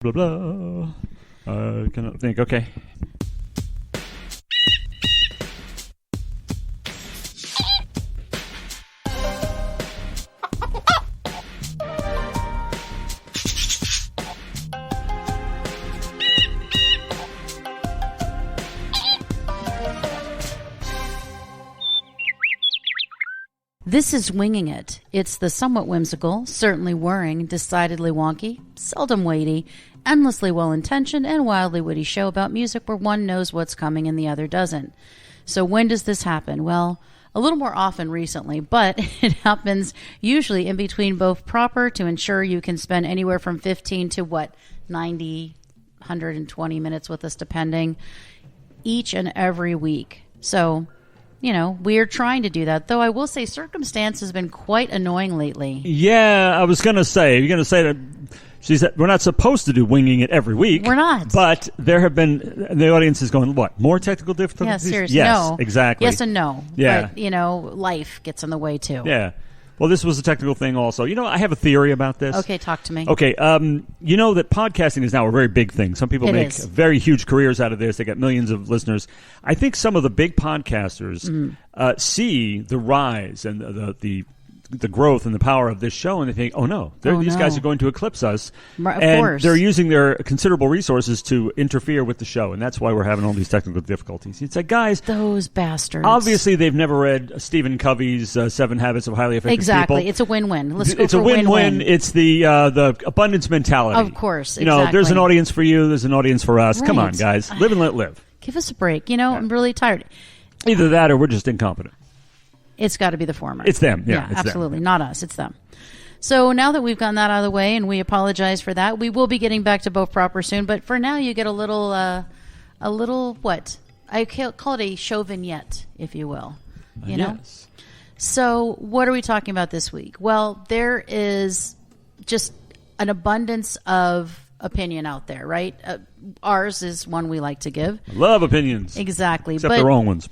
Blah, blah. Cannot think. Okay. This is Winging It. It's the somewhat whimsical, certainly whirring, decidedly wonky, seldom weighty, endlessly well-intentioned, and wildly witty show about music where one knows what's coming and the other doesn't. So when does this happen? Well, a little more often recently, but it happens usually in between both proper to ensure you can spend anywhere from 15 to 90, 120 minutes with us, depending, each and every week. So, you know, we're trying to do that, though I will say circumstance has been quite annoying lately. Yeah, I was going to say, you're going to say that we're not supposed to do Winging It every week. We're not. But there have been, the audience is going, what, more technical difficulties? Yeah, seriously. Yes, no. exactly. Yes and no. Yeah. But, you know, life gets in the way, too. Yeah. Well, this was a technical thing also. You know, I have a theory about this. Okay, talk to me. Okay, you know that podcasting is now a very big thing. Some people make very huge careers out of this. They get millions of listeners. I think some of the big podcasters see the rise and the growth and the power of this show, and they think, oh no, these guys are going to eclipse us. Of and course. They're using their considerable resources to interfere with the show, and that's why we're having all these technical difficulties. It's like, guys, those bastards. Obviously, they've never read Stephen Covey's 7 Habits of Highly Effective People. Exactly. It's a win-win. It's a win-win. It's the abundance mentality. Of course, You know, there's an audience for you. There's an audience for us. Right. Come on, guys. Live and let live. Give us a break. You know, I'm really tired. Either that or we're just incompetent. It's got to be the former. It's them. Yeah, it's absolutely. Them. Not us. It's them. So now that we've gotten that out of the way, and we apologize for that, we will be getting back to both proper soon. But for now, you get a little what? I call it a show vignette, if you will. You know? Yes. So what are we talking about this week? Well, there is just an abundance of opinion out there, right? Ours is one we like to give. I love opinions. Exactly. Except the wrong ones.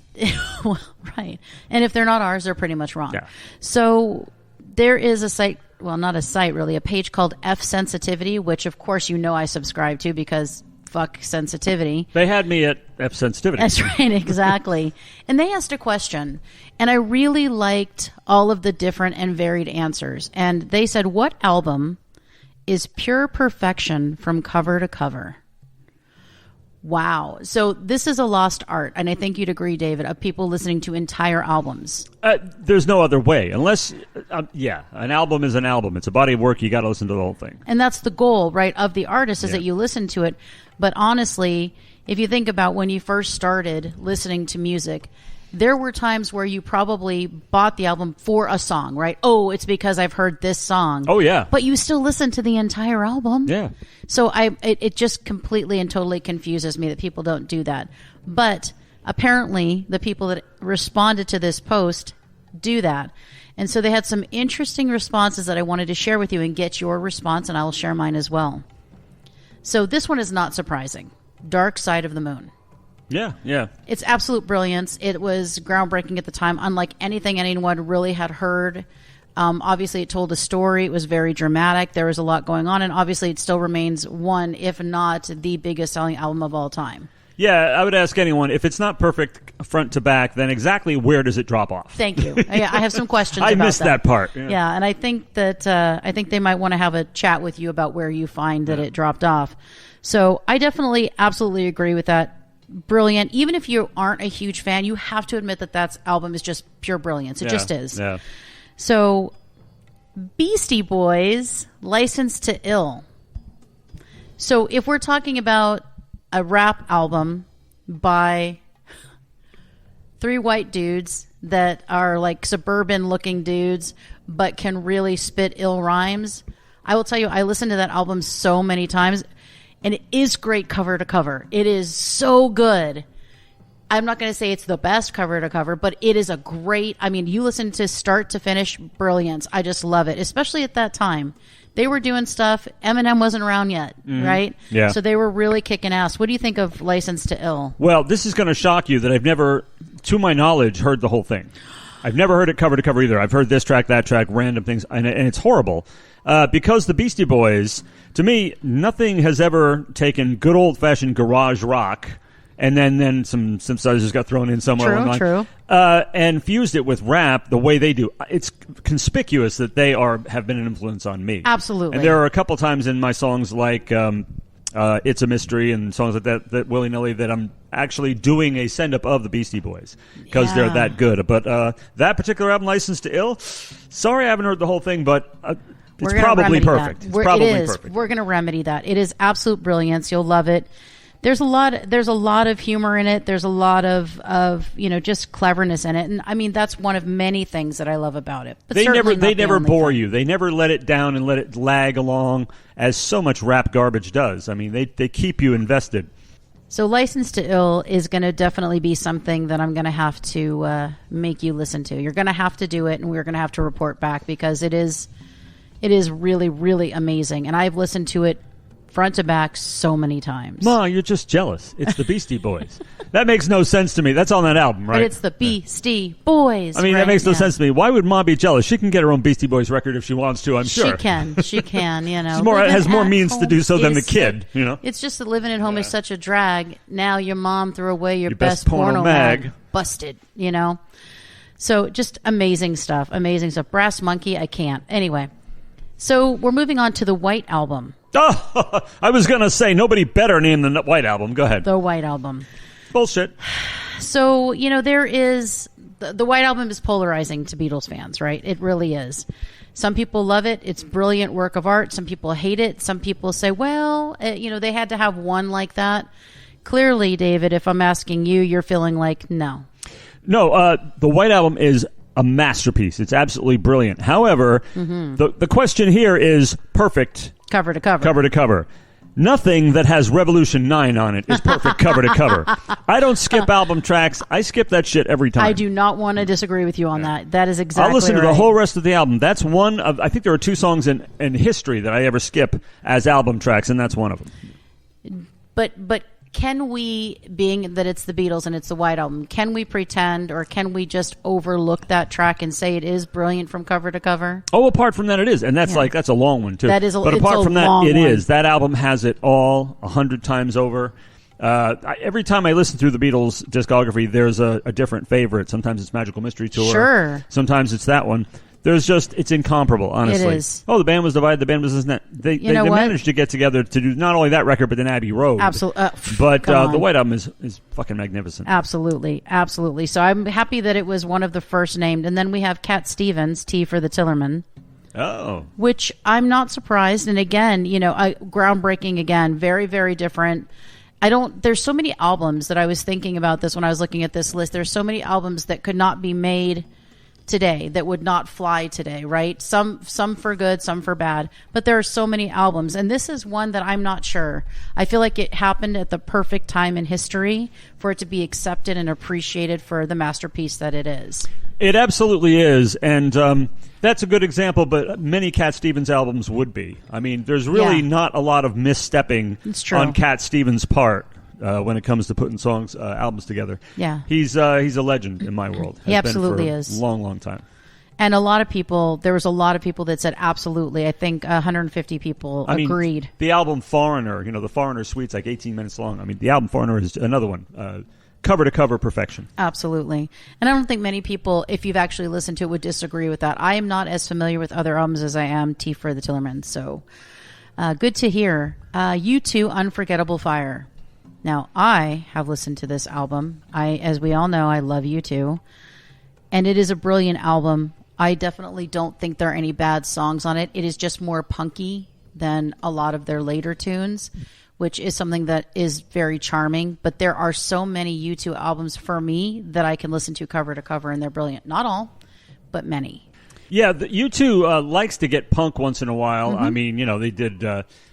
Well, right. And if they're not ours, they're pretty much wrong. Yeah. So there is a site, well, not a site really, a page called F Sensitivity, which of course you know I subscribe to because fuck sensitivity. They had me at F Sensitivity. That's right, exactly. And they asked a question, and I really liked all of the different and varied answers. And they said, what album is pure perfection from cover to cover? Wow. So this is a lost art, and I think you'd agree, David, of people listening to entire albums. There's no other way. Unless, an album is an album. It's a body of work. You got to listen to the whole thing. And that's the goal, right, of the artist is that you listen to it. But honestly, if you think about when you first started listening to music, there were times where you probably bought the album for a song, right? Oh, it's because I've heard this song. Oh, yeah. But you still listen to the entire album. Yeah. So it just completely and totally confuses me that people don't do that. But apparently the people that responded to this post do that. And so they had some interesting responses that I wanted to share with you and get your response, and I will share mine as well. So this one is not surprising. Dark Side of the Moon. Yeah. It's absolute brilliance. It was groundbreaking at the time, unlike anything anyone really had heard. Obviously, it told a story. It was very dramatic. There was a lot going on, and obviously it still remains one, if not the biggest selling album of all time. Yeah, I would ask anyone, if it's not perfect front to back, then exactly where does it drop off? Thank you. I have some questions about that. I missed that part. Yeah, and I think that they might want to have a chat with you about where you find that it dropped off. So I definitely, absolutely agree with that. Brilliant. Even if you aren't a huge fan, you have to admit that album is just pure brilliance. It just is. Yeah. So, Beastie Boys, Licensed to Ill. So, if we're talking about a rap album by 3 white dudes that are like suburban looking dudes but can really spit ill rhymes, I will tell you, I listened to that album so many times. And it is great cover to cover. It is so good. I'm not going to say it's the best cover to cover, but it is a great, you listen to start to finish, brilliance. I just love it, especially at that time. They were doing stuff. Eminem wasn't around yet, right? Yeah. So they were really kicking ass. What do you think of Licensed to Ill? Well, this is going to shock you that I've never, to my knowledge, heard the whole thing. I've never heard it cover to cover either. I've heard this track, that track, random things, and it's horrible. Because the Beastie Boys, to me, nothing has ever taken good old-fashioned garage rock and then some synthesizers got thrown in somewhere along the line. And fused it with rap the way they do. It's conspicuous that they have been an influence on me. Absolutely. And there are a couple times in my songs like It's a Mystery and songs like that willy-nilly that I'm actually doing a send-up of the Beastie Boys because they're that good. But that particular album, License to Ill, sorry I haven't heard the whole thing, but it's probably perfect. It's probably perfect. We're going to remedy that. It is absolute brilliance. You'll love it. There's a lot of humor in it. There's a lot of just cleverness in it. And I mean, that's one of many things that I love about it. But they never bore you. They never let it down and let it lag along as so much rap garbage does. I mean, they keep you invested. So License to Ill is going to definitely be something that I'm going to have to make you listen to. You're going to have to do it, and we're going to have to report back because it is really, really amazing. And I've listened to it front to back so many times. Ma, you're just jealous. It's the Beastie Boys. That makes no sense to me. That's on that album, right? But it's the Beastie Boys. I mean, right? That makes no sense to me. Why would Ma be jealous? She can get her own Beastie Boys record if she wants to, I'm sure. She can, you know. She has more means to do so than the kid, you know. It's just that living at home is such a drag. Now your mom threw away your best porno mag. Busted, you know. So just amazing stuff. Brass Monkey, I can't. Anyway, so we're moving on to the White Album. Oh, I was going to say, nobody better name the White Album. Go ahead. The White Album. Bullshit. So, there is... The White Album is polarizing to Beatles fans, right? It really is. Some people love it. It's brilliant work of art. Some people hate it. Some people say, well, they had to have one like that. Clearly, David, if I'm asking you, you're feeling like, no. No, the White Album is a masterpiece. It's absolutely brilliant. However, the question here is perfect... Cover to cover. Cover to cover. Nothing that has Revolution 9 on it is perfect cover to cover. I don't skip album tracks. I skip that shit every time. I do not want to disagree with you on that. That is exactly right. I'll listen to the whole rest of the album. That's one of... I think there are 2 songs in history that I ever skip as album tracks, and that's one of them. But can we, being that it's the Beatles and it's the White Album, can we pretend or can we just overlook that track and say it is brilliant from cover to cover? Oh, apart from that, it is. And that's that's a long one, too. But apart from that, it is. That album has it all 100 times over. Every time I listen through the Beatles discography, there's a different favorite. Sometimes it's Magical Mystery Tour. Sure. Sometimes it's that one. It's incomparable, honestly. It is. Oh, the band was divided. The band was this. They managed to get together to do not only that record, but then Abbey Road. Absolutely. But the White Album is fucking magnificent. Absolutely. Absolutely. So I'm happy that it was one of the first named. And then we have Cat Stevens, T for the Tillerman. Oh. Which I'm not surprised. And again, groundbreaking again. Very, very different. There's so many albums that I was thinking about this when I was looking at this list. There's so many albums that could not be made today that would not fly today, right? Some for good, some for bad, but there are so many albums, and this is one that I'm not sure. I feel like it happened at the perfect time in history for it to be accepted and appreciated for the masterpiece that it is. It absolutely is, and that's a good example, but many Cat Stevens albums would be. I mean, there's really not a lot of misstepping on Cat Stevens' part. When it comes to putting albums together. Yeah. He's a legend in my world. He absolutely is. A long, long time. And there was a lot of people that said absolutely. I think 150 people agreed. The album Foreigner, the Foreigner suite's like 18 minutes long. I mean, the album Foreigner is another one. Cover to cover perfection. Absolutely. And I don't think many people, if you've actually listened to it, would disagree with that. I am not as familiar with other albums as I am T for the Tillerman. So good to hear. U2, Unforgettable Fire. Now, I have listened to this album. As we all know, I love U2. And it is a brilliant album. I definitely don't think there are any bad songs on it. It is just more punky than a lot of their later tunes, which is something that is very charming. But there are so many U2 albums for me that I can listen to cover, and they're brilliant. Not all, but many. Yeah, U2 likes to get punk once in a while. I mean, they did,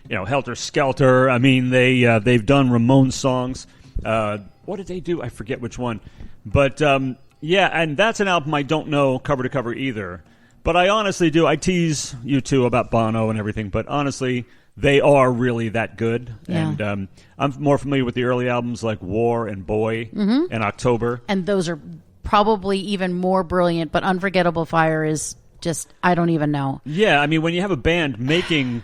Helter Skelter. I mean, they've done Ramones songs. What did they do? I forget which one. But, and that's an album I don't know cover to cover either. But I honestly do. I tease U2 about Bono and everything, but honestly, they are really that good. Yeah. And I'm more familiar with the early albums like War and Boy and October. And those are probably even more brilliant, but Unforgettable Fire is just, I don't even know. Yeah, I mean, when you have a band making,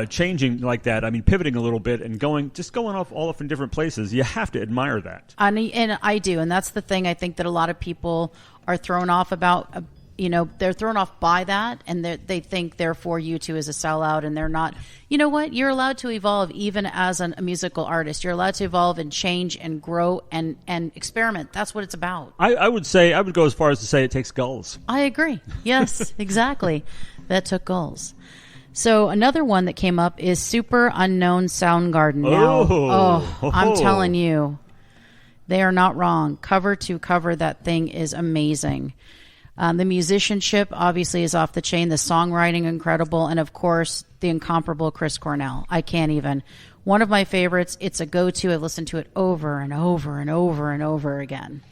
changing like that, I mean, pivoting a little bit and going off in different places, you have to admire that. And I do, and that's the thing I think that a lot of people are thrown off about. They're thrown off by that, and they think, therefore, U2 is a sellout, and they're not. You know what? You're allowed to evolve even as a musical artist. You're allowed to evolve and change and grow and experiment. That's what it's about. I would go as far as to say it takes guts. I agree. Yes, exactly. That took guts. So another one that came up is Super Unknown Soundgarden. Now, I'm telling you, they are not wrong. Cover to cover, that thing is amazing. The musicianship obviously is off the chain. The songwriting incredible, and of course the incomparable Chris Cornell. I can't even. One of my favorites. It's a go-to. I've listened to it over and over and over and over again.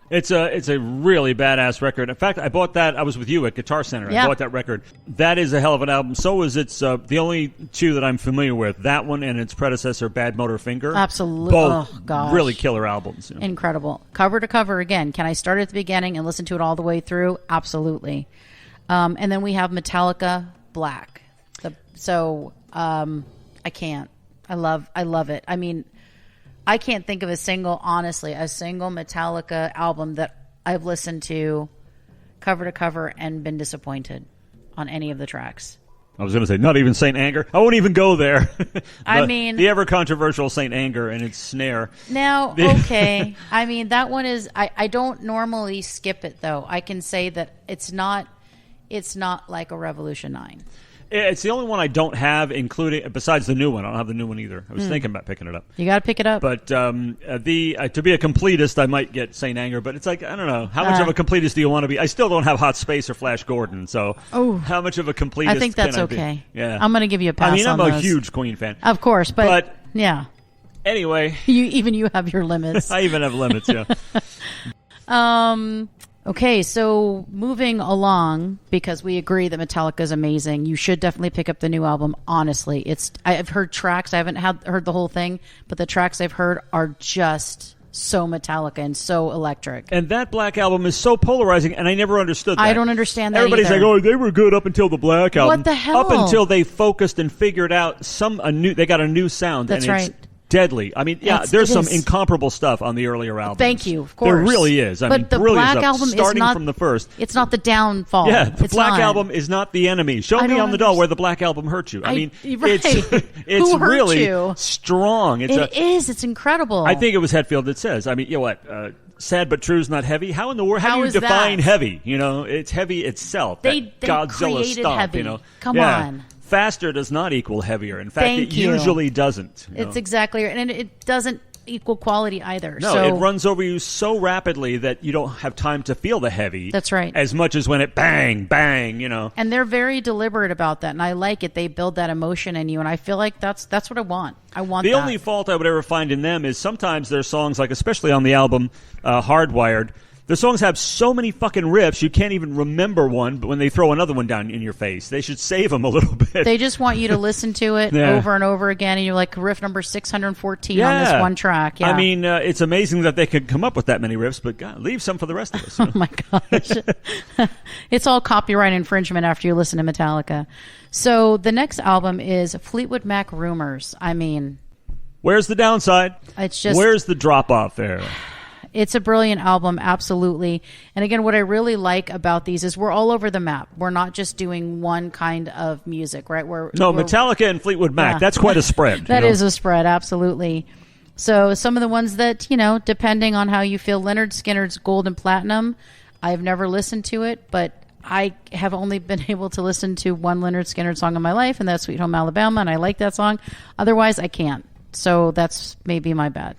It's a really badass record. In fact, I bought that. I was with you at Guitar Center. Yeah. I bought that record. That is a hell of an album. So is its the only two that I'm familiar with. That one and its predecessor, Bad Motor Finger. Absolutely. Both really killer albums. Incredible. Cover to cover again. Can I start at the beginning and listen to it all the way through? Absolutely. And then we have Metallica Black. I can't. I love it. I mean, I can't think of a single Metallica album that I've listened to cover to cover and been disappointed on any of the tracks. I was going to say, not even Saint Anger. I won't even go there. I mean, the ever controversial Saint Anger and its snare. Now, okay. I mean, that one is, I don't normally skip it though. I can say that it's not like a Revolution 9. It's the only one I don't have, including besides the new one. I don't have the new one either. I was thinking about picking it up. You got to pick it up. But to be a completist, I might get Saint Anger. But it's like, I don't know, how much of a completist do you want to be? I still don't have Hot Space or Flash Gordon, so how much of a completist? I think that's can I okay. Be? Yeah, I'm going to give you a pass. I mean, I'm a those. huge Queen fan, of course, but yeah. Anyway, you have your limits. I even have limits. Yeah. Okay, so moving along, because we agree that Metallica is amazing, you should definitely pick up the new album. Honestly, I've heard tracks. I haven't heard the whole thing, but the tracks I've heard are just so Metallica and so electric. And that Black Album is so polarizing, and I never understood that. I don't understand that Everybody's either. like, oh, they were good up until the Black Album. What the hell? Up until they focused and figured out they got a new sound. That's and right. It's deadly. I mean, there's some incomparable stuff on the earlier albums. Thank you, of course. There really is. But the Black Album starting is not, from the first. It's not the downfall. Yeah, the Black Album is not the enemy. Show me on the doll where the Black Album hurt you. I mean, it's really strong. It's incredible. I think it was Hetfield that says, I mean, you know what? Sad but true's not heavy. How in the world? How do you define heavy? You know, it's heavy itself. They Godzilla created stomp. heavy. You know, Come on. Faster does not equal heavier. In fact, it usually doesn't. It's exactly right. And it doesn't equal quality either. No, it runs over you so rapidly that you don't have time to feel the heavy. That's right. As much as when it bang, bang, you know. And they're very deliberate about that, and I like it. They build that emotion in you, and I feel like that's what I want. I want the only fault I would ever find in them is sometimes their songs, like especially on the album Hardwired, the songs have so many fucking riffs you can't even remember one, but when they throw another one down in your face, they should save them a little bit. They just want you to listen to it over and over again, and you're like, riff number 614 on this one track. Yeah. I mean, it's amazing that they could come up with that many riffs, but God, leave some for the rest of us. Oh my gosh. It's all copyright infringement after you listen to Metallica. So the next album is Fleetwood Mac Rumors. I mean, where's the downside? It's just, where's the drop off there? It's a brilliant album, absolutely. And again, what I really like about these is we're all over the map. We're not just doing one kind of music, right? We're Metallica and Fleetwood Mac, that's quite a spread. That is a spread, absolutely. So some of the ones that, depending on how you feel, Lynyrd Skynyrd's Gold and Platinum, I've never listened to it, but I have only been able to listen to one Lynyrd Skynyrd song in my life, and that's Sweet Home Alabama, and I like that song. Otherwise, I can't. So that's maybe my bad.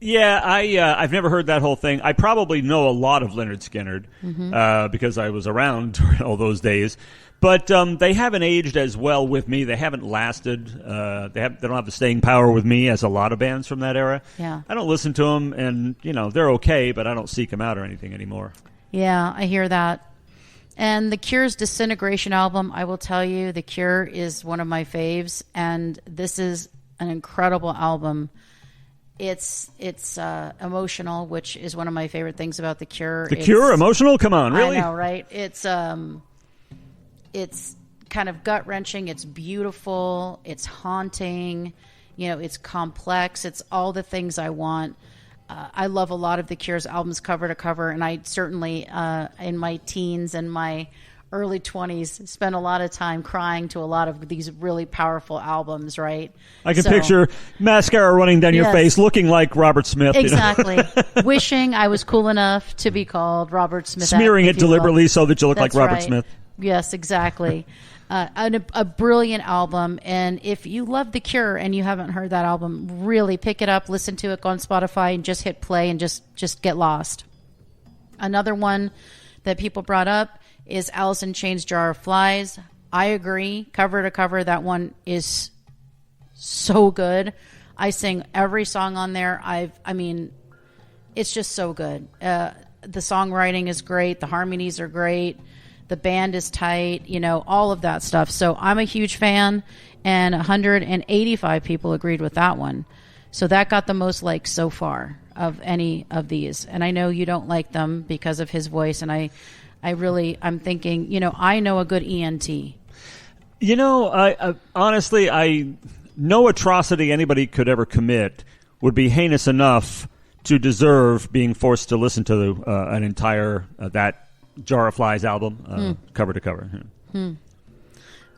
Yeah, I've never heard that whole thing. I probably know a lot of Lynyrd Skynyrd because I was around during all those days. But they haven't aged as well with me. They haven't lasted. They don't have the staying power with me as a lot of bands from that era. Yeah. I don't listen to them, and they're okay, but I don't seek them out or anything anymore. Yeah, I hear that. And The Cure's Disintegration album, I will tell you, The Cure is one of my faves, and this is an incredible album. It's emotional, which is one of my favorite things about The Cure. The Cure, emotional? Come on, really? I know, right? It's kind of gut wrenching. It's beautiful. It's haunting. It's complex. It's all the things I want. I love a lot of The Cure's albums cover to cover, and I certainly, in my teens and my early 20s, spent a lot of time crying to a lot of these really powerful albums, right? I can picture mascara running down your face, looking like Robert Smith. Exactly. Wishing I was cool enough to be called Robert Smith. Smearing it deliberately so that you look like Robert Smith. Yes, exactly. A brilliant album, and if you love The Cure and you haven't heard that album, really pick it up, listen to it, go on Spotify, and just hit play and just get lost. Another one that people brought up is Alice in Chains' Jar of Flies. I agree. Cover to cover, that one is so good. I sing every song on there. It's just so good. The songwriting is great. The harmonies are great. The band is tight, all of that stuff. So I'm a huge fan, and 185 people agreed with that one. So that got the most likes so far of any of these. And I know you don't like them because of his voice, and I'm thinking, I know a good ENT. I honestly, no atrocity anybody could ever commit would be heinous enough to deserve being forced to listen to an entire that Jar of Flies album, cover to cover.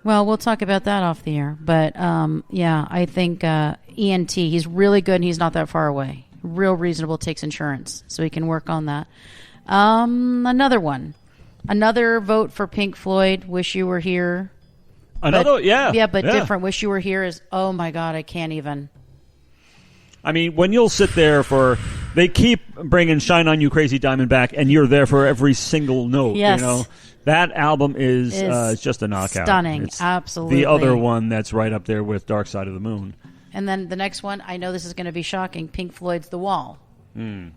Well, we'll talk about that off the air. But, I think ENT, he's really good and he's not that far away. Real reasonable, takes insurance. So he can work on that. Another one. Another vote for Pink Floyd, Wish You Were Here. Different. Wish You Were Here is, oh my God, I can't even. I mean, when you'll sit there they keep bringing Shine On You Crazy Diamond back, and you're there for every single note. Yes. That album is just a knockout. Stunning, it's absolutely. The other one that's right up there with Dark Side of the Moon. And then the next one, I know this is going to be shocking, Pink Floyd's The Wall.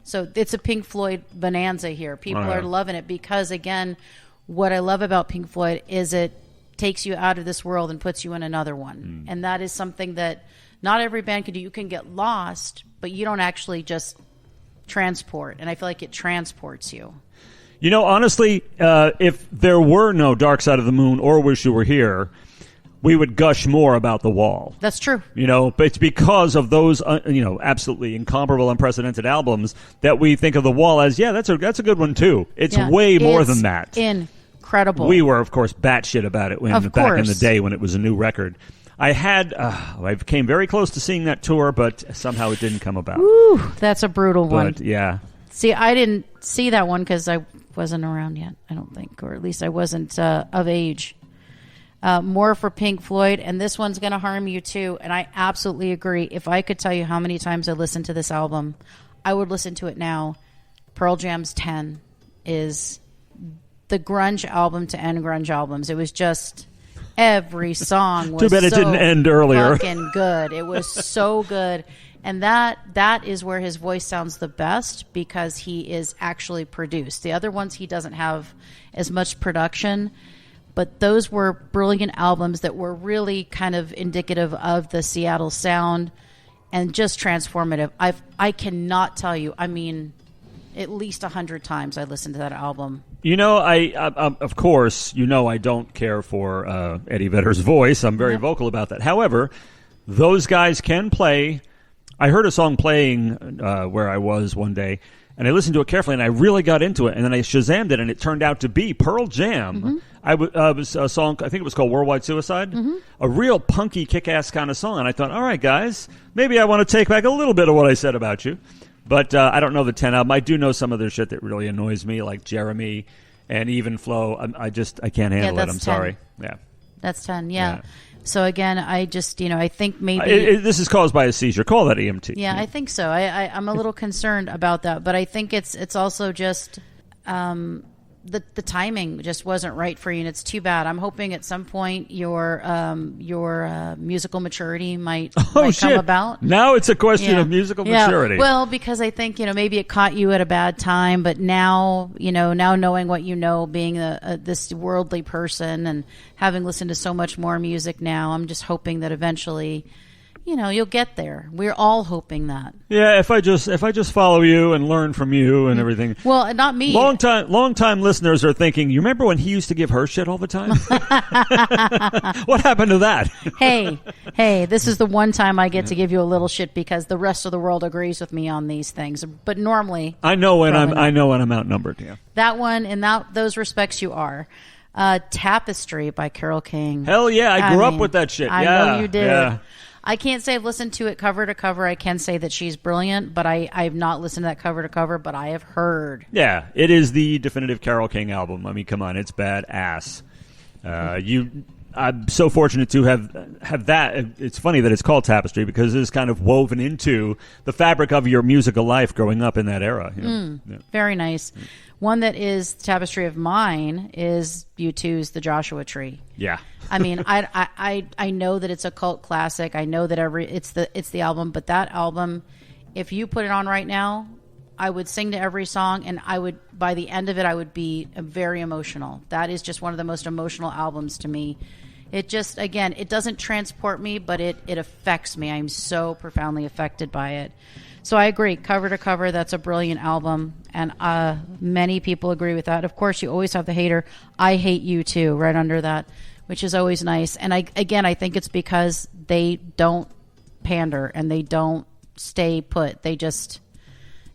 So it's a Pink Floyd bonanza here. People are loving it because, again, what I love about Pink Floyd is it takes you out of this world and puts you in another one. And that is something that not every band can do. You can get lost, but you don't actually just transport. And I feel like it transports you. Honestly, if there were no Dark Side of the Moon or Wish You Were Here, we would gush more about The Wall. That's true. But it's because of those, absolutely incomparable, unprecedented albums that we think of The Wall as, that's a good one too. It's way more than that. Incredible. We were, of course, batshit about it back in the day when it was a new record. I came very close to seeing that tour, but somehow it didn't come about. Ooh, that's a brutal one. But, yeah. See, I didn't see that one because I wasn't around yet, I don't think, or at least I wasn't of age. More for Pink Floyd, and this one's going to harm you too, and I absolutely agree. If I could tell you how many times I listened to this album, I would listen to it now. Pearl Jam's 10 is the grunge album to end grunge albums. It was just... Every song was too bad it didn't end earlier. Fucking good. It was so good. And that is where his voice sounds the best because he is actually produced. The other ones he doesn't have as much production, but those were brilliant albums that were really kind of indicative of the Seattle sound and just transformative. I cannot tell you. I mean, at least 100 times I listened to that album. I of course, I don't care for Eddie Vedder's voice. I'm very vocal about that. However, those guys can play. I heard a song playing where I was one day, and I listened to it carefully, and I really got into it. And then I Shazammed it, and it turned out to be Pearl Jam. It was a song, I think it was called Worldwide Suicide. A real punky, kick-ass kind of song. And I thought, all right, guys, maybe I want to take back a little bit of what I said about you. But I don't know the 10 album. I do know some of their shit that really annoys me, like Jeremy and Even Flow. I can't handle it. I'm 10. Sorry. Yeah. That's 10, yeah. So, again, I just, I think maybe... this is caused by a seizure. Call that EMT. Yeah, I think so. I'm a little concerned about that. But I think it's also just... the timing just wasn't right for you, and it's too bad. I'm hoping at some point your musical maturity might come about. Now it's a question of musical maturity. Well, because I think maybe it caught you at a bad time, but now now knowing what being this worldly person and having listened to so much more music now, I'm just hoping that eventually you'll get there. We're all hoping that. Yeah, if I just follow you and learn from you and everything. Well, not me. Long time listeners are thinking, you remember when he used to give her shit all the time? What happened to that? Hey, this is the one time I get to give you a little shit because the rest of the world agrees with me on these things. But normally, I know when I'm outnumbered. Yeah. That one, in those respects, you are. Tapestry by Carole King. Hell yeah, I grew up with that shit. I yeah, know you did. Yeah. I can't say I've listened to it cover to cover. I can say that she's brilliant, but I've not listened to that cover to cover, but I have heard. Yeah, it is the definitive Carole King album. I mean, come on, it's badass. I'm so fortunate to have that. It's funny that it's called Tapestry because it's kind of woven into the fabric of your musical life growing up in that era. Yeah. Very nice. One that is Tapestry of mine is U2's The Joshua Tree. Yeah. I mean, I know that it's a cult classic. I know that it's the album, but that album, if you put it on right now, I would sing to every song, and by the end of it, I would be very emotional. That is just one of the most emotional albums to me. It just, again, it doesn't transport me, but it affects me. I'm so profoundly affected by it. So I agree, cover to cover, that's a brilliant album, and many people agree with that. Of course, you always have the hater. I hate you too, right under that, which is always nice. And I think it's because they don't pander and they don't stay put. They just,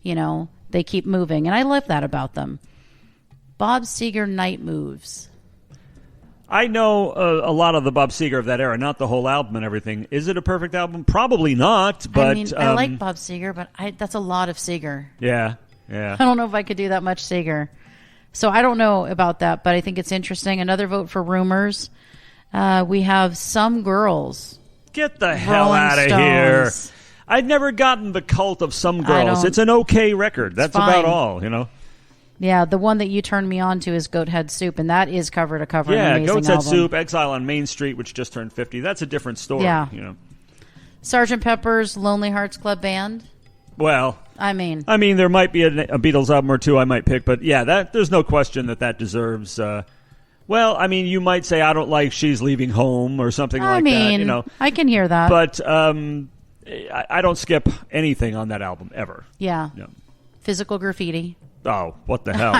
they keep moving, and I love that about them. Bob Seger, Night Moves. I know a lot of the Bob Seger of that era, not the whole album and everything. Is it a perfect album? Probably not. But I mean, I like Bob Seger, but that's a lot of Seger. Yeah. I don't know if I could do that much Seger. So I don't know about that, but I think it's interesting. Another vote for Rumors. We have Some Girls. Get the hell out of here. I've never gotten the cult of Some Girls. It's an okay record. That's about all, Yeah, the one that you turned me on to is Goat Head Soup, and that is cover to cover. Yeah, an amazing Goat Head album. Soup, Exile on Main Street, which just turned 50. That's a different story. Yeah. Sgt. Pepper's Lonely Hearts Club Band. Well, I mean, there might be a Beatles album or two I might pick, but yeah, there's no question that deserves. You might say I don't like She's Leaving Home or something that. I can hear that, but I don't skip anything on that album ever. Yeah. Physical Graffiti. Oh, what the hell?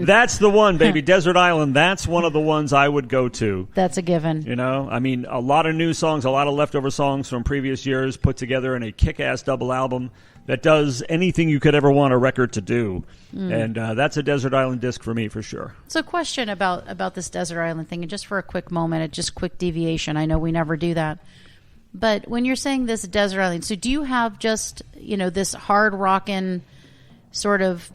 That's the one, baby. Desert Island, that's one of the ones I would go to. That's a given. A lot of new songs, a lot of leftover songs from previous years put together in a kick-ass double album that does anything you could ever want a record to do. And that's a Desert Island disc for me, for sure. So a question about this Desert Island thing, and just for a quick moment, just quick deviation. I know we never do that. But when you're saying this Desert Island, so do you have just, this hard rockin' sort of,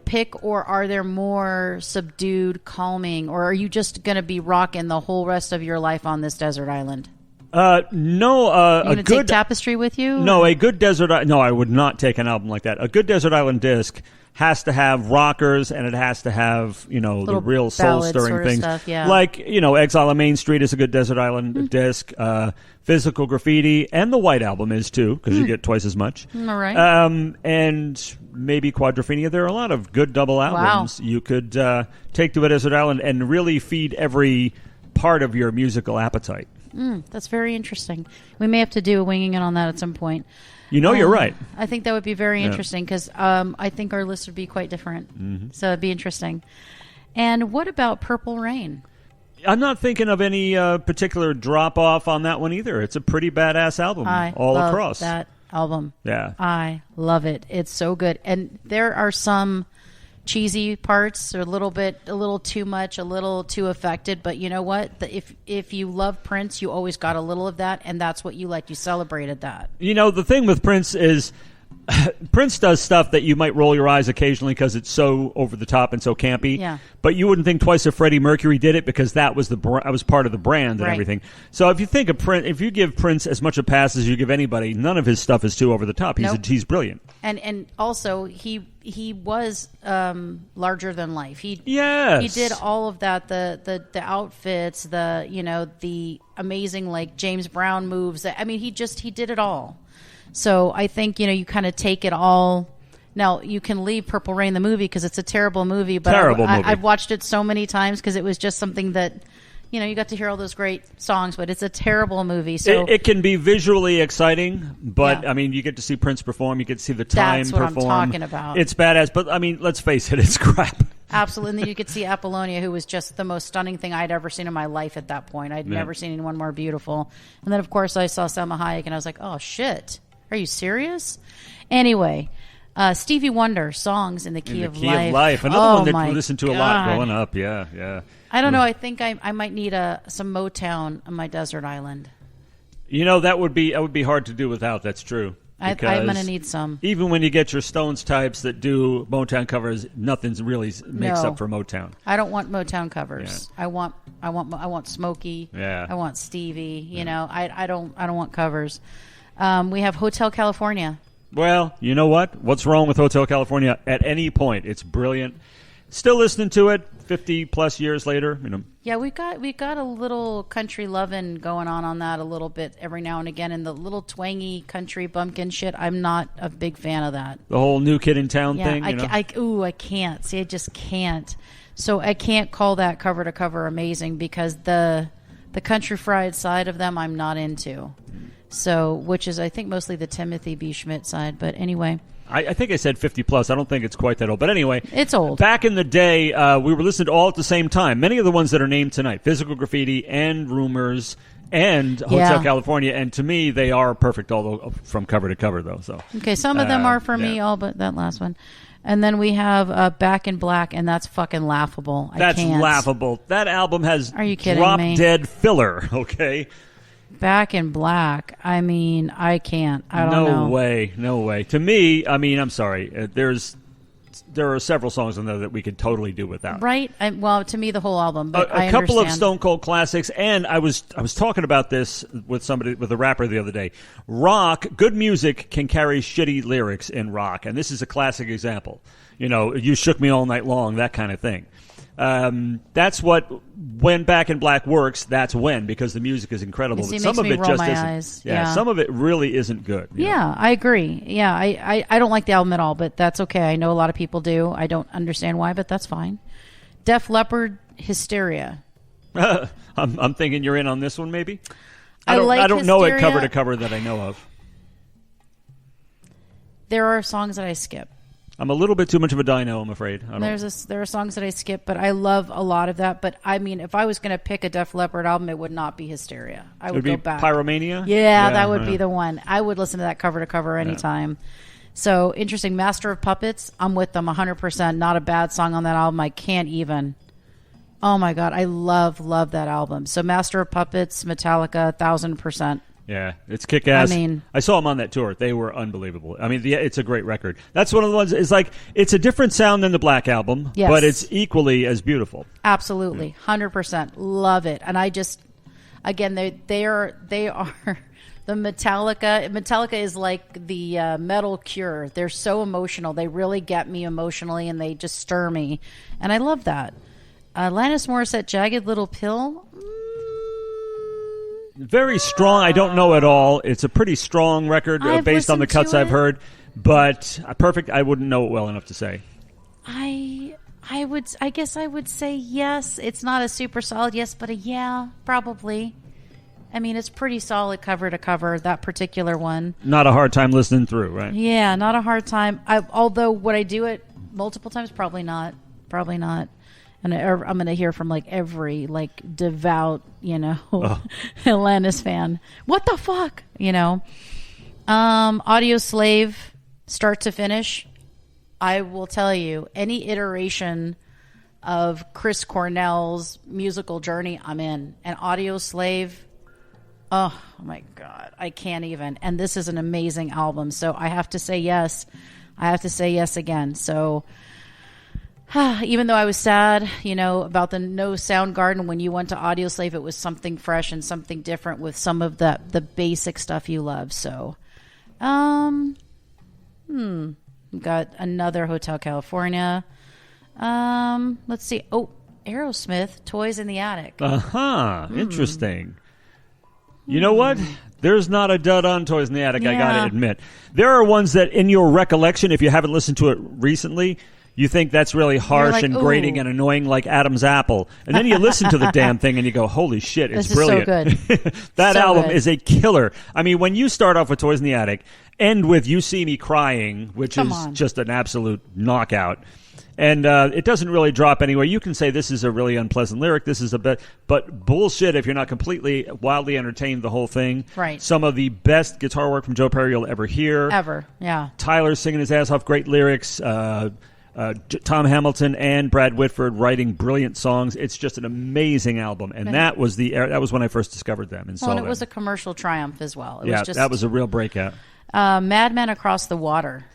pick, or are there more subdued, calming, or are you just going to be rocking the whole rest of your life on this desert island? No. You're going to take Tapestry with you? No, a good desert. No, I would not take an album like that. A good Desert Island disc has to have rockers, and it has to have the real soul stirring things. Stuff, yeah. Like Exile on Main Street is a good Desert Island disc. Physical Graffiti, and the White Album is too, because you get twice as much. All right. And maybe Quadrophenia. There are a lot of good double albums you could take to a desert island and really feed every part of your musical appetite. That's very interesting. We may have to do a winging it on that at some point. You're right. I think that would be very interesting because I think our list would be quite different. Mm-hmm. So it'd be interesting. And what about Purple Rain? I'm not thinking of any particular drop-off on that one either. It's a pretty badass album all across. That album. Yeah. I love it. It's so good. And there are some cheesy parts, a little too much, a little too affected. But you know what? If you love Prince, you always got a little of that, and that's what you like. You celebrated that. The thing with Prince is Prince does stuff that you might roll your eyes occasionally because it's so over the top and so campy. Yeah. But you wouldn't think twice if Freddie Mercury did it because that was part of the brand and everything. So if you think of Prince, if you give Prince as much a pass as you give anybody, none of his stuff is too over the top. He's brilliant. And also he was larger than life. He did all of that. The outfits, the amazing James Brown moves. I mean, he did it all. So I think, you kind of take it all. Now, you can leave Purple Rain, the movie, because it's a terrible movie. But I've watched it so many times because it was just something that, you know, you got to hear all those great songs, but it's a terrible movie. So it can be visually exciting, but I mean, you get to see Prince perform. You get to see the Time that's what perform. I'm talking about. It's badass, but I mean, let's face it, it's crap. Absolutely. And then you could see Apollonia, who was just the most stunning thing I'd ever seen in my life at that point. I'd never seen anyone more beautiful. And then, of course, I saw Selma Hayek, and I was like, oh, shit. Are you serious? Anyway, Stevie Wonder, Songs in the Key of Life. Another one that we listened to a lot growing up. Yeah. I don't know. I think I might need some Motown on my desert island. You know, that would be hard to do without. That's true. I'm going to need some. Even when you get your Stones types that do Motown covers, nothing really makes up for Motown. I don't want Motown covers. Yeah. I want Smokey. Yeah. I want Stevie. You know, I don't want covers. We have Hotel California. Well, you know what? What's wrong with Hotel California? At any point, it's brilliant. Still listening to it 50 plus years later. You know. Yeah, we got a little country lovin' going on that a little bit every now and again, and the little twangy country bumpkin shit. I'm not a big fan of that. The whole New Kid in Town thing. I can't. See, I just can't. So I can't call that cover to cover amazing because the country fried side of them I'm not into. So, which is I think mostly the Timothy B. Schmidt side. But anyway. I think I said 50 plus. I don't think it's quite that old. But anyway. It's old. Back in the day, we were listening to all at the same time. Many of the ones that are named tonight, Physical Graffiti and Rumors and Hotel California. And to me, they are perfect, although from cover to cover, though. So okay, some of them are for me, all but that last one. And then we have Back in Black, and that's fucking laughable. That's laughable. That album has Are you kidding drop dead filler, okay? Back in Black. I mean, I can't. I don't know. No way. To me, I mean, I'm sorry. There are several songs on there that we could totally do without. Right? Well, to me, the whole album. But a couple of Stone Cold classics, and I was talking about this with a rapper the other day. Rock, good music can carry shitty lyrics in rock, and this is a classic example. You know, You Shook Me All Night Long, that kind of thing. That's when Back in Black works. That's when, because the music is incredible. But some of it just isn't. Eyes. Yeah, some of it really isn't good. Yeah, I agree. Yeah, I don't like the album at all, but that's okay. I know a lot of people do. I don't understand why, but that's fine. Def Leppard, Hysteria. I'm thinking you're in on this one, maybe. I don't know it cover to cover that I know of. There are songs that I skip. I'm a little bit too much of a dino, I'm afraid. There are songs that I skip, but I love a lot of that. But I mean, if I was going to pick a Def Leppard album, it would not be Hysteria. I would go back. Pyromania? Yeah, that would be the one. I would listen to that cover to cover anytime. So interesting. Master of Puppets, I'm with them 100%. Not a bad song on that album. I can't even. Oh my God, I love that album. So Master of Puppets, Metallica, 1,000%. Yeah, it's kick-ass. I mean, I saw them on that tour. They were unbelievable. I mean, it's a great record. That's one of the ones. It's like it's a different sound than the Black Album, but it's equally as beautiful. Absolutely, 100%. Love it. And I just, again, they are the Metallica. Metallica is like the metal Cure. They're so emotional. They really get me emotionally, and they just stir me. And I love that. Alanis Morissette, Jagged Little Pill. Very strong. I don't know at all. It's a pretty strong record based on the cuts I've heard, but perfect. I wouldn't know it well enough to say. I guess I would say yes. It's not a super solid yes, but a yeah, probably. I mean, it's pretty solid cover to cover, that particular one. Not a hard time listening through, right? Yeah, not a hard time. Although, would I do it multiple times? Probably not. Probably not. And I'm going to hear from like every like devout, Alanis fan. What the fuck? Audio Slave, start to finish. I will tell you, any iteration of Chris Cornell's musical journey, I'm in. And Audio Slave, oh my God, I can't even. And this is an amazing album. So I have to say yes. I have to say yes again. So even though I was sad, about the No Soundgarden, when you went to Audio Slave, it was something fresh and something different with some of the basic stuff you love. So, got another Hotel California. Let's see. Oh, Aerosmith, Toys in the Attic. Interesting. You know what? There's not a dud on Toys in the Attic, I got to admit. There are ones that, in your recollection, if you haven't listened to it recently, You think that's really harsh like, and grating ooh. and annoying like Adam's Apple. And then you listen to the damn thing and you go, holy shit, it's brilliant. This is so good. That So album good. is a killer. I mean, when you start off with Toys in the Attic, end with You See Me Crying, which Come is on. just an absolute knockout. And it doesn't really drop anywhere. You can say this is a really unpleasant lyric. This is a bit, but bullshit if you're not completely wildly entertained the whole thing. Right. Some of the best guitar work from Joe Perry you'll ever hear. Ever, yeah. Tyler singing his ass off, great lyrics. Tom Hamilton and Brad Whitford writing brilliant songs. It's just an amazing album, and that was when I first discovered them and saw And them. it was a commercial triumph as well. It yeah, was just, that was a real breakout. Madman Across the Water.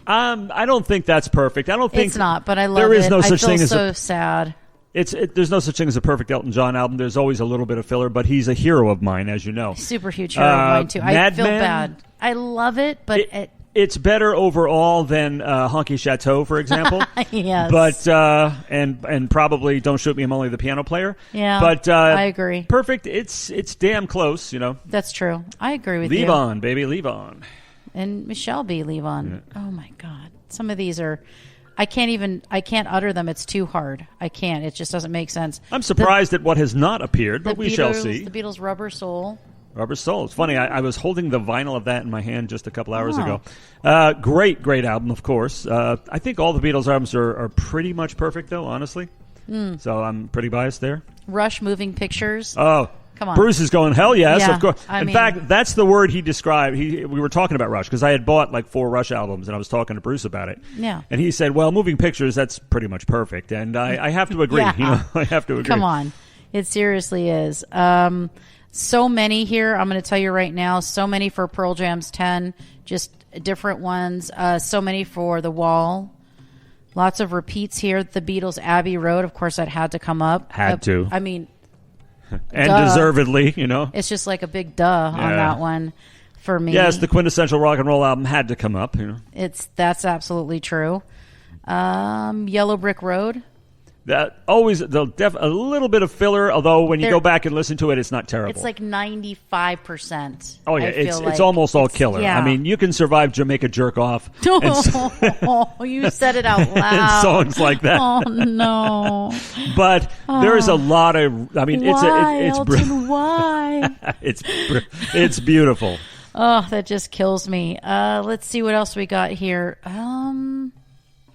I don't think that's perfect. I don't think It's not, but I love it. there is no such I feel thing as so sad. there's no such thing as a perfect Elton John album. There's always a little bit of filler, but he's a hero of mine, as you know. Super huge hero of mine too. I feel Madman, bad. I love it, but it's better overall than Honky Chateau, for example. yes. But and probably Don't Shoot Me, I'm Only the Piano Player. Yeah, but I agree. Perfect. It's damn close, you know. That's true. I agree with you. Leave on, baby, leave on. And Michelle B. Levon. Yeah. Oh my God. Some of these are, I can't utter them. It's too hard. I can't. It just doesn't make sense. I'm surprised at what has not appeared, but we shall see. The Beatles' Rubber Soul. Rubber Soul. It's funny. I was holding the vinyl of that in my hand just a couple hours Oh. ago. Great album, of course. I think all the Beatles albums are pretty much perfect, though, honestly. So I'm pretty biased there. Rush Moving Pictures. Oh, Come on. Bruce is going, hell yes, Yeah, of course. I In mean- fact, that's the word he described. We were talking about Rush because I had bought like 4 Rush albums and I was talking to Bruce about it. Yeah. And he said, well, Moving Pictures, that's pretty much perfect. And I have to agree. Yeah. You know, I have to agree. Come on. It seriously is. So many here. I'm going to tell you right now. So many for Pearl Jam's 10. Just different ones. So many for The Wall. Lots of repeats here. The Beatles' Abbey Road. Of course, that had to come up. Had to. I mean, And Duh. deservedly, you know. it's just like a big duh on Yeah. that one for me. Yes, the quintessential rock and roll album had to come up, you know. That's absolutely true. Yellow Brick Road. That always a little bit of filler, although when you There- go back and listen to it, it's not terrible. It's like 95%. oh yeah, I feel it's like. almost all killer. yeah. I mean, you can survive Jamaica Jerk Off and, Oh, you said it out loud. and songs like that. Oh no! But there is a lot of. I mean, Why, it's Elton? Why? it's beautiful. Oh, that just kills me. Let's see what else we got here.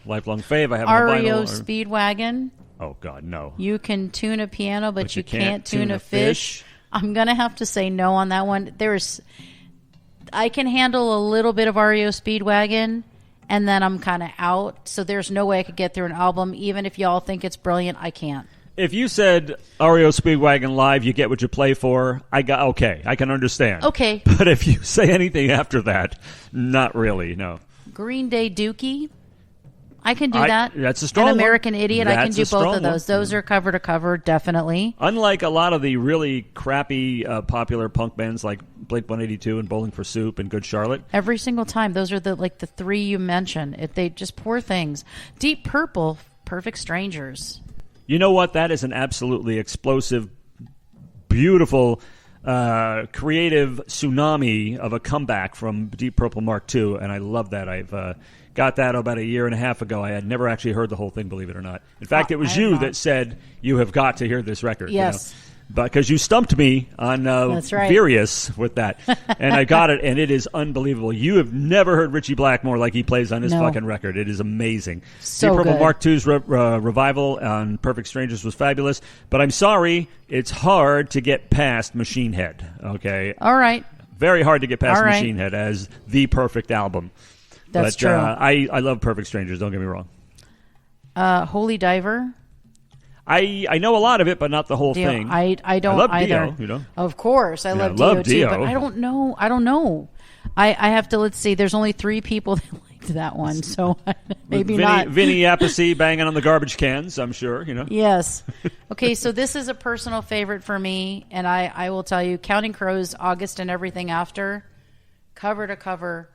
Lifelong fave. I have on REO vinyl. Speedwagon. Oh God, no. You can tune a piano, but you can't tune a fish. I'm gonna have to say no on that one. I can handle a little bit of REO Speedwagon, and then I'm kind of out. So there's no way I could get through an album, even if y'all think it's brilliant. I can't. If you said REO Speedwagon live, you get what you play for. I can understand. Okay. But if you say anything after that, not really. No. Green Day Dookie. I can do that. That's a strong An one. American Idiot. I can That's do a strong both of those. one. Those are cover to cover, definitely. Unlike a lot of the really crappy popular punk bands like Blink 182 and Bowling for Soup and Good Charlotte. Every single time. Those are the 3 you mentioned. They just poor things. Deep Purple, Perfect Strangers. You know what? That is an absolutely explosive, beautiful, creative tsunami of a comeback from Deep Purple Mark II, and I love that. I've got that about 1.5 years ago. I had never actually heard the whole thing, believe it or not. In fact, it was I have you not. that said you have got to hear this record. Yes. You know? Because you stumped me on That's right. Furious with that, and I got it, and it is unbelievable. You have never heard Richie Blackmore like he plays on this No. fucking record. It is amazing. So Deep Purple good. Mark II's revival on Perfect Strangers was fabulous, but I'm sorry, it's hard to get past Machine Head. Okay, All right. very hard to get past All right. Machine Head as the perfect album. That's but, true. I love Perfect Strangers. Don't get me wrong. Holy Diver. I know a lot of it, but not the whole Dio. thing. I don't I love either. Dio, you know. Of course, I love I Dio love too, Dio. but I don't know. I have to. Let's see. There's only 3 people that liked that one, so maybe not. Vinny Appice banging on the garbage cans, I'm sure, you know. Yes. Okay, so this is a personal favorite for me, and I will tell you, Counting Crows, August and Everything After, cover to cover,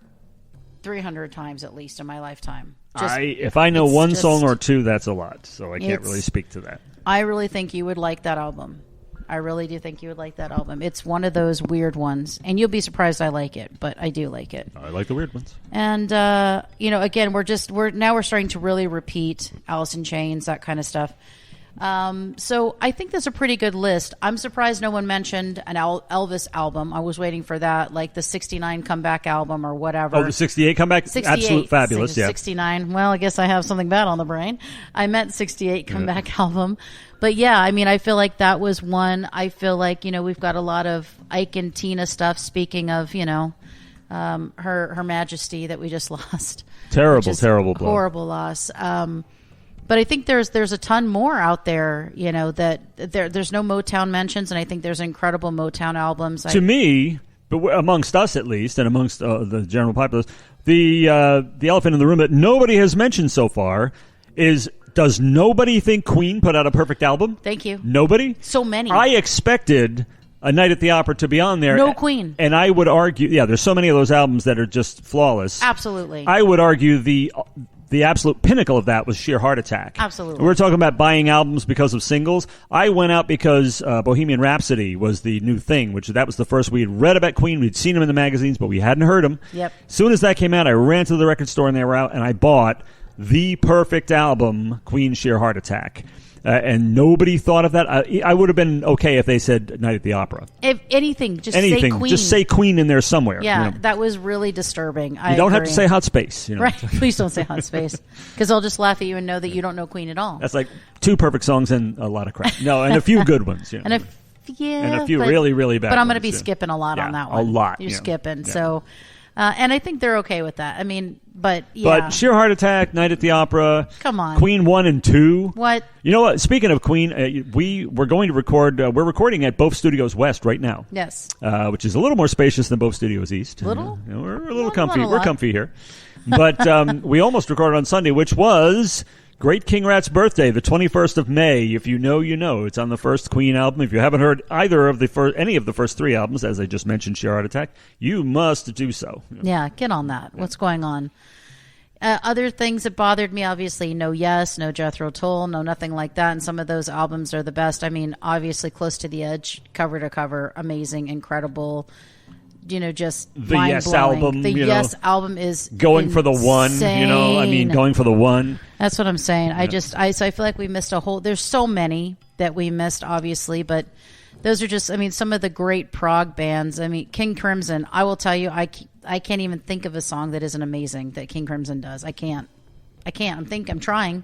300 times at least in my lifetime. If I know it's one just- song or two, that's a lot, so I can't It's- really speak to that. I really think you would like that album. I really do think you would like that album. It's one of those weird ones, and you'll be surprised I like it, but I do like it. I like the weird ones. And again, we're starting to really repeat Alice in Chains, that kind of stuff. So I think that's a pretty good list. I'm surprised no one mentioned an Elvis album. I was waiting for that, like the 69 comeback album or whatever. Oh, the 68 comeback? 68. Absolute fabulous, yeah. 69. Well, I guess I have something bad on the brain. I meant 68 comeback album. But yeah, I mean, I feel like that was one. I feel like, we've got a lot of Ike and Tina stuff, speaking of, Her Majesty that we just lost. Terrible blow. Horrible loss. But I think there's a ton more out there, that there's no Motown mentions, and I think there's incredible Motown albums. To me, but amongst us at least, and amongst the general populace, the elephant in the room that nobody has mentioned so far is, does nobody think Queen put out a perfect album? Thank you. Nobody? So many. I expected A Night at the Opera to be on there. No Queen. And I would argue, there's so many of those albums that are just flawless. Absolutely. I would argue the absolute pinnacle of that was Sheer Heart Attack. Absolutely. We're talking about buying albums because of singles. I went out because Bohemian Rhapsody was the new thing, that was the first. We had read about Queen. We'd seen them in the magazines, but we hadn't heard them. Yep. As soon as that came out, I ran to the record store and they were out, and I bought the perfect album, Queen Sheer Heart Attack. And nobody thought of that. I would have been okay if they said Night at the Opera. If anything, say Queen. Just say Queen in there somewhere. Yeah, that was really disturbing. You don't have to say Hot Space. Right. Please don't say Hot Space, because I'll just laugh at you and know that you don't know Queen at all. That's like 2 perfect songs and a lot of crap. No, and a few good ones. And a few really, really bad ones. But I'm going to be skipping a lot on that one. A lot. You're skipping. Yeah. So, and I think they're okay with that. I mean, but Sheer Heart Attack, Night at the Opera. Come on. Queen 1 and 2. What? You know what? Speaking of Queen, we're going to record. We're recording at Both Studios West right now. Yes. Which is a little more spacious than Both Studios East. Little? We're a little comfy. We're comfy here. But we almost recorded on Sunday, which was Great King Rat's birthday, the 21st of May. If you know, you know. It's on the first Queen album. If you haven't heard any of the first 3 albums, as I just mentioned, Sheer Heart Attack, you must do so. Yeah, get on that. What's going on? Other things that bothered me, obviously, no Yes, no Jethro Tull, no nothing like that. And some of those albums are the best. I mean, obviously, Close to the Edge, cover to cover, amazing, incrable. Just the mind-blowing. Yes album. The Yes album is going insane. for the one. Going for the one. That's what I'm saying. Yeah. So I feel like we missed a whole. There's so many that we missed, obviously, but those are just. I mean, some of the great prog bands. I mean, King Crimson. I will tell you, I can't even think of a song that isn't amazing that King Crimson does. I can't. I'm trying,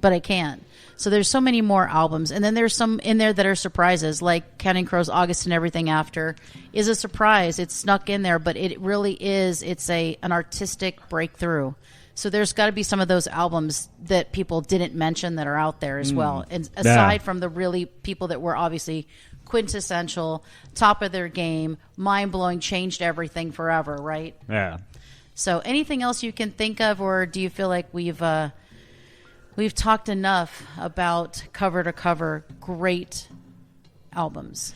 but I can't. So there's so many more albums. And then there's some in there that are surprises, like Counting Crows, August and Everything After is a surprise. It's snuck in there, but it really is. It's an artistic breakthrough. So there's got to be some of those albums that people didn't mention that are out there as well. And aside from the really people that were obviously quintessential, top of their game, mind-blowing, changed everything forever, right? Yeah. So anything else you can think of, or do you feel like we've talked enough about cover-to-cover great albums?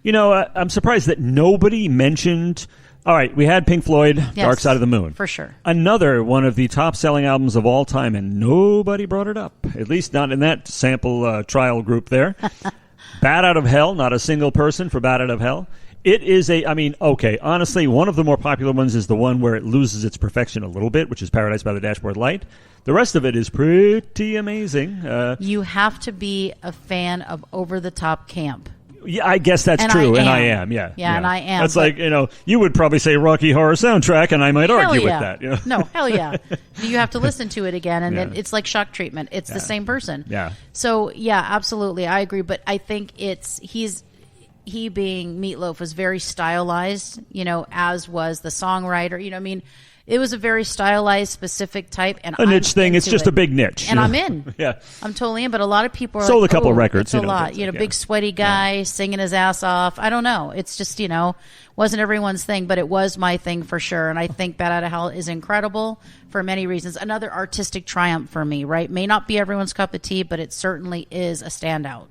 I'm surprised that nobody mentioned... All right, we had Pink Floyd, yes, Dark Side of the Moon. For sure. Another one of the top-selling albums of all time, and nobody brought it up, at least not in that sample trial group there. Bat Out of Hell, not a single person for Bat Out of Hell. It is honestly, one of the more popular ones is the one where it loses its perfection a little bit, which is Paradise by the Dashboard Light. The rest of it is pretty amazing. You have to be a fan of over-the-top camp. Yeah, I guess that's true, and I am. Yeah, and I am. That's like, you would probably say Rocky Horror Soundtrack, and I might argue with that. No, hell yeah. You have to listen to it again, and then it's like shock treatment. It's the same person. Yeah. So, yeah, absolutely, I agree. But I think he being Meatloaf was very stylized, as was the songwriter. It was a very stylized, specific type, and a niche thing. It's just a big niche, and I'm in. Yeah, I'm totally in. But a lot of people are sold like, a couple records. It's a lot. Big sweaty guy singing his ass off. I don't know. It's just wasn't everyone's thing, but it was my thing for sure. And I think Bat Out of Hell is incredible for many reasons. Another artistic triumph for me. Right? May not be everyone's cup of tea, but it certainly is a standout.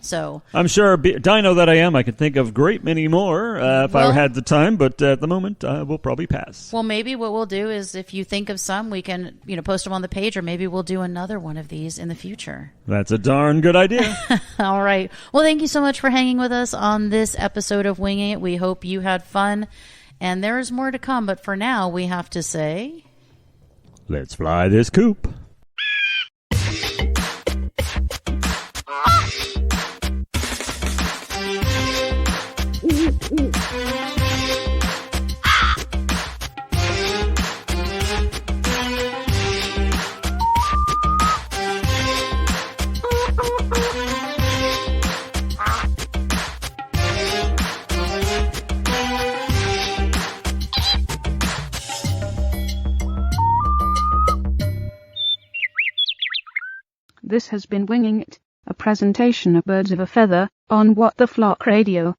So I'm sure, Dino that I am, I could think of a great many more if I had the time, but at the moment, we'll probably pass. Well, maybe what we'll do is if you think of some, we can post them on the page, or maybe we'll do another one of these in the future. That's a darn good idea. All right. Well, thank you so much for hanging with us on this episode of Winging It. We hope you had fun, and there's more to come, but for now, we have to say... Let's fly this coop. This has been Winging It, a presentation of Birds of a Feather on What the Flock Radio.